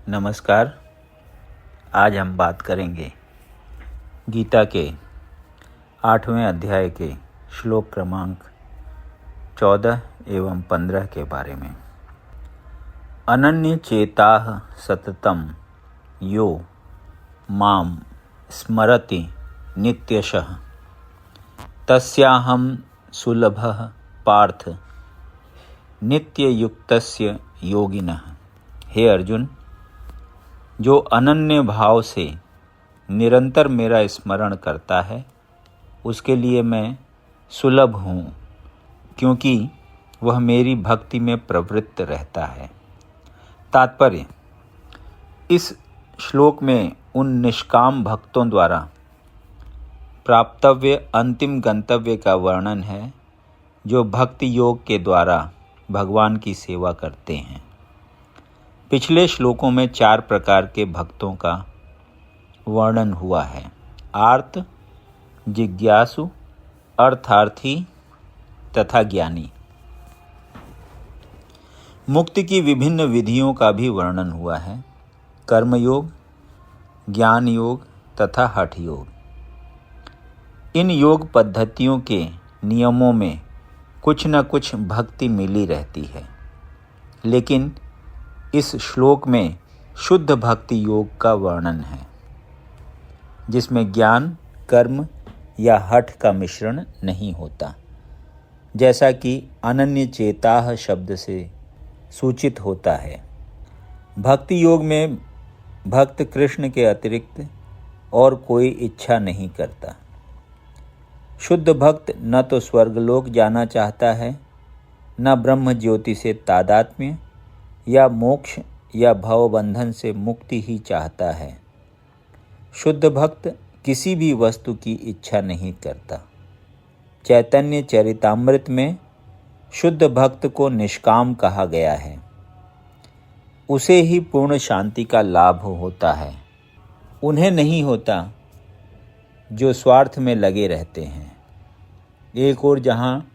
नमस्कार। आज हम बात करेंगे गीता के 8वें अध्याय के श्लोक क्रमांक 14 एवं 15 के बारे में। अनन्य चेताः सततं यो मां स्मरति नित्यशः तस्याहं सुलभः पार्थ नित्ययुक्तस्य योगिनः। हे अर्जुन, जो अनन्य भाव से निरंतर मेरा स्मरण करता है उसके लिए मैं सुलभ हूँ, क्योंकि वह मेरी भक्ति में प्रवृत्त रहता है। तात्पर्य: इस श्लोक में उन निष्काम भक्तों द्वारा प्राप्तव्य अंतिम गंतव्य का वर्णन है जो भक्ति योग के द्वारा भगवान की सेवा करते हैं। पिछले श्लोकों में 4 प्रकार के भक्तों का वर्णन हुआ है: आर्त, जिज्ञासु, अर्थार्थी तथा ज्ञानी। मुक्ति की विभिन्न विधियों का भी वर्णन हुआ है: कर्मयोग, ज्ञान योग तथा हठ योग। इन योग पद्धतियों के नियमों में कुछ न कुछ भक्ति मिली रहती है, लेकिन इस श्लोक में शुद्ध भक्ति योग का वर्णन है, जिसमें ज्ञान, कर्म या हठ का मिश्रण नहीं होता, जैसा कि अनन्य चेताः शब्द से सूचित होता है। भक्ति योग में भक्त कृष्ण के अतिरिक्त और कोई इच्छा नहीं करता। शुद्ध भक्त न तो स्वर्गलोक जाना चाहता है, न ब्रह्म ज्योति से तादात्म्य या मोक्ष या भवबंधन से मुक्ति ही चाहता है। शुद्ध भक्त किसी भी वस्तु की इच्छा नहीं करता। चैतन्य चरितामृत में शुद्ध भक्त को निष्काम कहा गया है। उसे ही पूर्ण शांति का लाभ होता है। उन्हें नहीं होता जो स्वार्थ में लगे रहते हैं। एक ओर जहाँ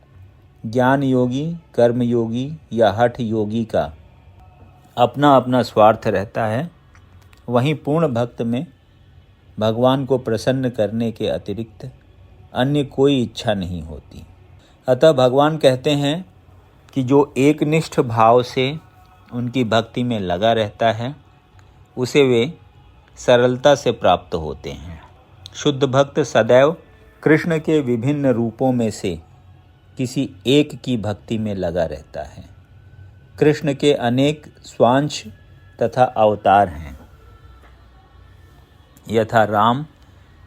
ज्ञान योगी, कर्म योगी या हठ योगी का अपना अपना स्वार्थ रहता है, वहीं पूर्ण भक्त में भगवान को प्रसन्न करने के अतिरिक्त अन्य कोई इच्छा नहीं होती। अतः भगवान कहते हैं कि जो एकनिष्ठ भाव से उनकी भक्ति में लगा रहता है उसे वे सरलता से प्राप्त होते हैं। शुद्ध भक्त सदैव कृष्ण के विभिन्न रूपों में से किसी एक की भक्ति में लगा रहता है। कृष्ण के अनेक स्वांश तथा अवतार हैं, यथा राम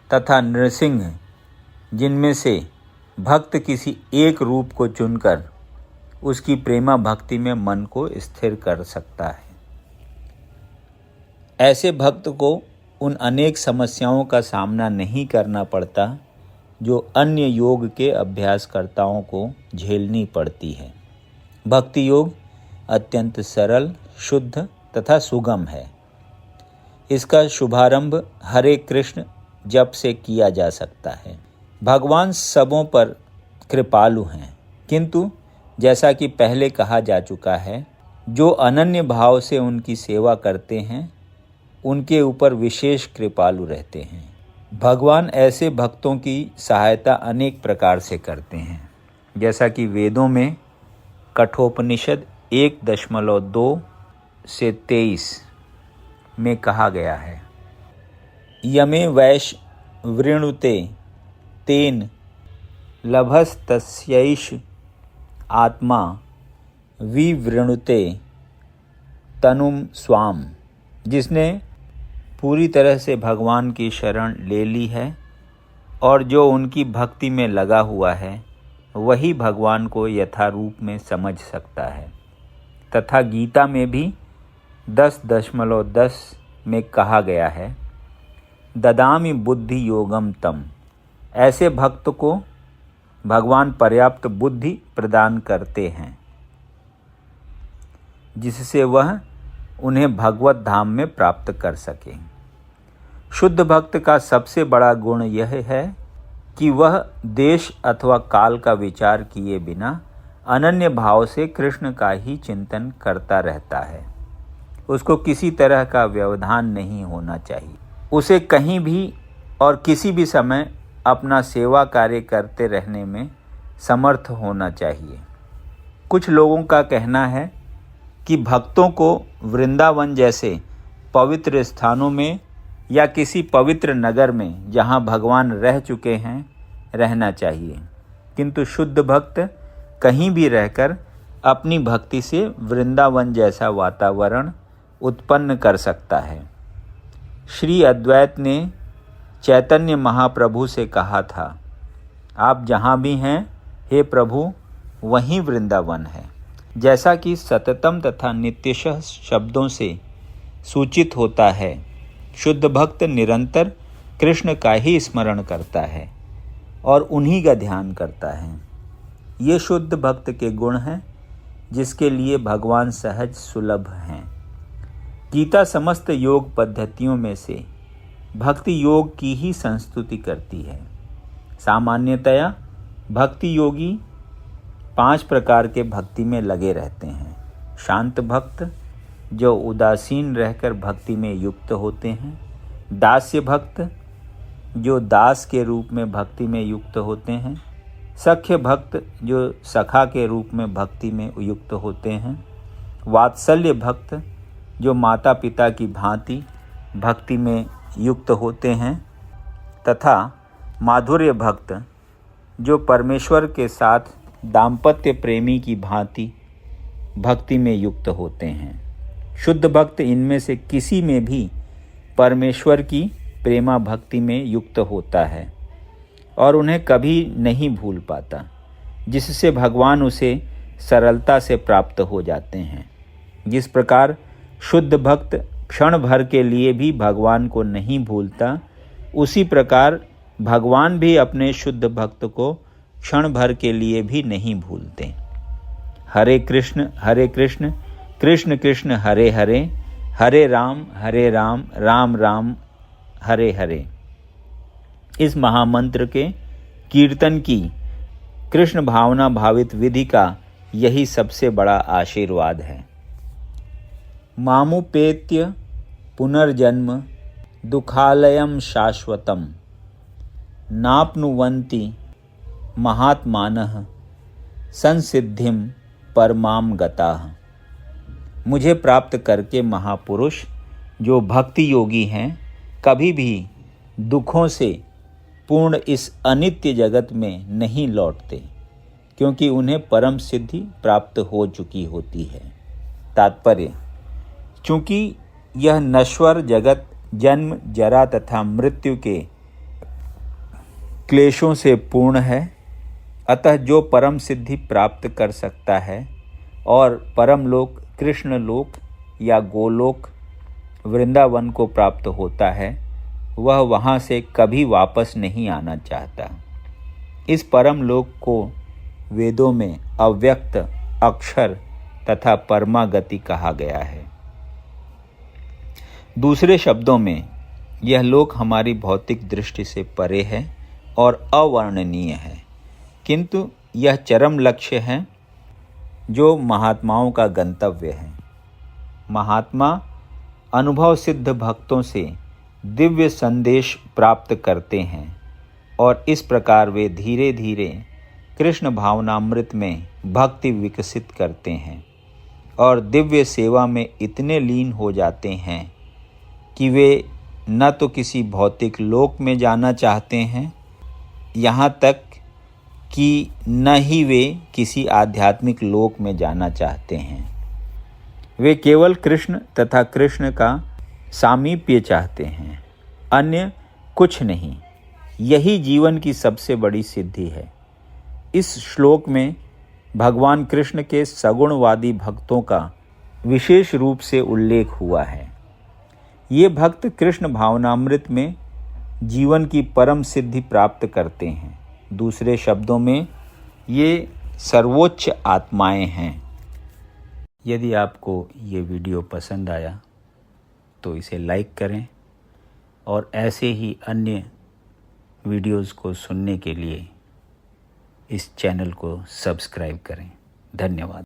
तथा नृसिंह, जिनमें से भक्त किसी एक रूप को चुनकर उसकी प्रेमा भक्ति में मन को स्थिर कर सकता है। ऐसे भक्त को उन अनेक समस्याओं का सामना नहीं करना पड़ता जो अन्य योग के अभ्यासकर्ताओं को झेलनी पड़ती है। भक्ति योग अत्यंत सरल, शुद्ध तथा सुगम है। इसका शुभारंभ हरे कृष्ण जप से किया जा सकता है। भगवान सबों पर कृपालु हैं, किंतु जैसा कि पहले कहा जा चुका है, जो अनन्य भाव से उनकी सेवा करते हैं उनके ऊपर विशेष कृपालु रहते हैं। भगवान ऐसे भक्तों की सहायता अनेक प्रकार से करते हैं, जैसा कि वेदों में कठोपनिषद 1.2 से 23 में कहा गया है: यमे वैश वृणुते तेन लभस्तस्यैष आत्मा विवृणुते तनुम स्वाम। जिसने पूरी तरह से भगवान की शरण ले ली है और जो उनकी भक्ति में लगा हुआ है, वही भगवान को यथारूप में समझ सकता है। तथा गीता में भी 10.10 में कहा गया है: ददामि बुद्धि योगम तम। ऐसे भक्त को भगवान पर्याप्त बुद्धि प्रदान करते हैं, जिससे वह उन्हें भगवत धाम में प्राप्त कर सके। शुद्ध भक्त का सबसे बड़ा गुण यह है कि वह देश अथवा काल का विचार किए बिना अनन्य भाव से कृष्ण का ही चिंतन करता रहता है। उसको किसी तरह का व्यवधान नहीं होना चाहिए। उसे कहीं भी और किसी भी समय अपना सेवा कार्य करते रहने में समर्थ होना चाहिए। कुछ लोगों का कहना है कि भक्तों को वृंदावन जैसे पवित्र स्थानों में या किसी पवित्र नगर में जहाँ भगवान रह चुके हैं रहना चाहिए, किंतु शुद्ध भक्त कहीं भी रहकर अपनी भक्ति से वृंदावन जैसा वातावरण उत्पन्न कर सकता है। श्री अद्वैत ने चैतन्य महाप्रभु से कहा था, आप जहाँ भी हैं हे प्रभु वहीं वृंदावन है। जैसा कि सततम तथा नित्यशः शब्दों से सूचित होता है, शुद्ध भक्त निरंतर कृष्ण का ही स्मरण करता है और उन्हीं का ध्यान करता है। ये शुद्ध भक्त के गुण हैं जिसके लिए भगवान सहज सुलभ हैं। गीता समस्त योग पद्धतियों में से भक्ति योग की ही संस्तुति करती है। सामान्यतया भक्ति योगी 5 प्रकार के भक्ति में लगे रहते हैं। शांत भक्त जो उदासीन रहकर भक्ति में युक्त होते हैं, दास्य भक्त जो दास के रूप में भक्ति में युक्त होते हैं, सख्य भक्त जो सखा के रूप में भक्ति में युक्त होते हैं, वात्सल्य भक्त जो माता पिता की भांति भक्ति में युक्त होते हैं, तथा माधुर्य भक्त जो परमेश्वर के साथ दाम्पत्य प्रेमी की भांति भक्ति में युक्त होते हैं। शुद्ध भक्त इनमें से किसी में भी परमेश्वर की प्रेमा भक्ति में युक्त होता है और उन्हें कभी नहीं भूल पाता, जिससे भगवान उसे सरलता से प्राप्त हो जाते हैं। जिस प्रकार शुद्ध भक्त क्षण भर के लिए भी भगवान को नहीं भूलता, उसी प्रकार भगवान भी अपने शुद्ध भक्त को क्षण भर के लिए भी नहीं भूलते। हरे कृष्ण कृष्ण कृष्ण हरे हरे, हरे राम राम राम हरे हरे। इस महामंत्र के कीर्तन की कृष्ण भावना भावित विधि का यही सबसे बड़ा आशीर्वाद है। मामुपेत्य पुनर्जन्म दुखालयम शाश्वतम नाप्नुवन्ति महात्मानः संसिद्धिम परमाम गताः। मुझे प्राप्त करके महापुरुष जो भक्ति योगी हैं कभी भी दुखों से पूर्ण इस अनित्य जगत में नहीं लौटते, क्योंकि उन्हें परम सिद्धि प्राप्त हो चुकी होती है। तात्पर्य, चूँकि यह नश्वर जगत जन्म जरा तथा मृत्यु के क्लेशों से पूर्ण है, अतः जो परम सिद्धि प्राप्त कर सकता है और परम लोक कृष्ण लोक या गोलोक वृंदावन को प्राप्त होता है, वह वहाँ से कभी वापस नहीं आना चाहता। इस परम लोक को वेदों में अव्यक्त अक्षर तथा परमागति कहा गया है। दूसरे शब्दों में यह लोक हमारी भौतिक दृष्टि से परे है और अवर्णनीय है, किंतु यह चरम लक्ष्य है जो महात्माओं का गंतव्य है। महात्मा अनुभव सिद्ध भक्तों से दिव्य संदेश प्राप्त करते हैं और इस प्रकार वे धीरे धीरे कृष्ण भावनामृत में भक्ति विकसित करते हैं और दिव्य सेवा में इतने लीन हो जाते हैं कि वे न तो किसी भौतिक लोक में जाना चाहते हैं, यहाँ तक कि न ही वे किसी आध्यात्मिक लोक में जाना चाहते हैं। वे केवल कृष्ण तथा कृष्ण का सामीप्य चाहते हैं, अन्य कुछ नहीं। यही जीवन की सबसे बड़ी सिद्धि है। इस श्लोक में भगवान कृष्ण के सगुणवादी भक्तों का विशेष रूप से उल्लेख हुआ है। ये भक्त कृष्ण भावनामृत में जीवन की परम सिद्धि प्राप्त करते हैं। दूसरे शब्दों में ये सर्वोच्च आत्माएं हैं। यदि आपको ये वीडियो पसंद आया तो इसे लाइक करें और ऐसे ही अन्य वीडियोस को सुनने के लिए इस चैनल को सब्सक्राइब करें। धन्यवाद।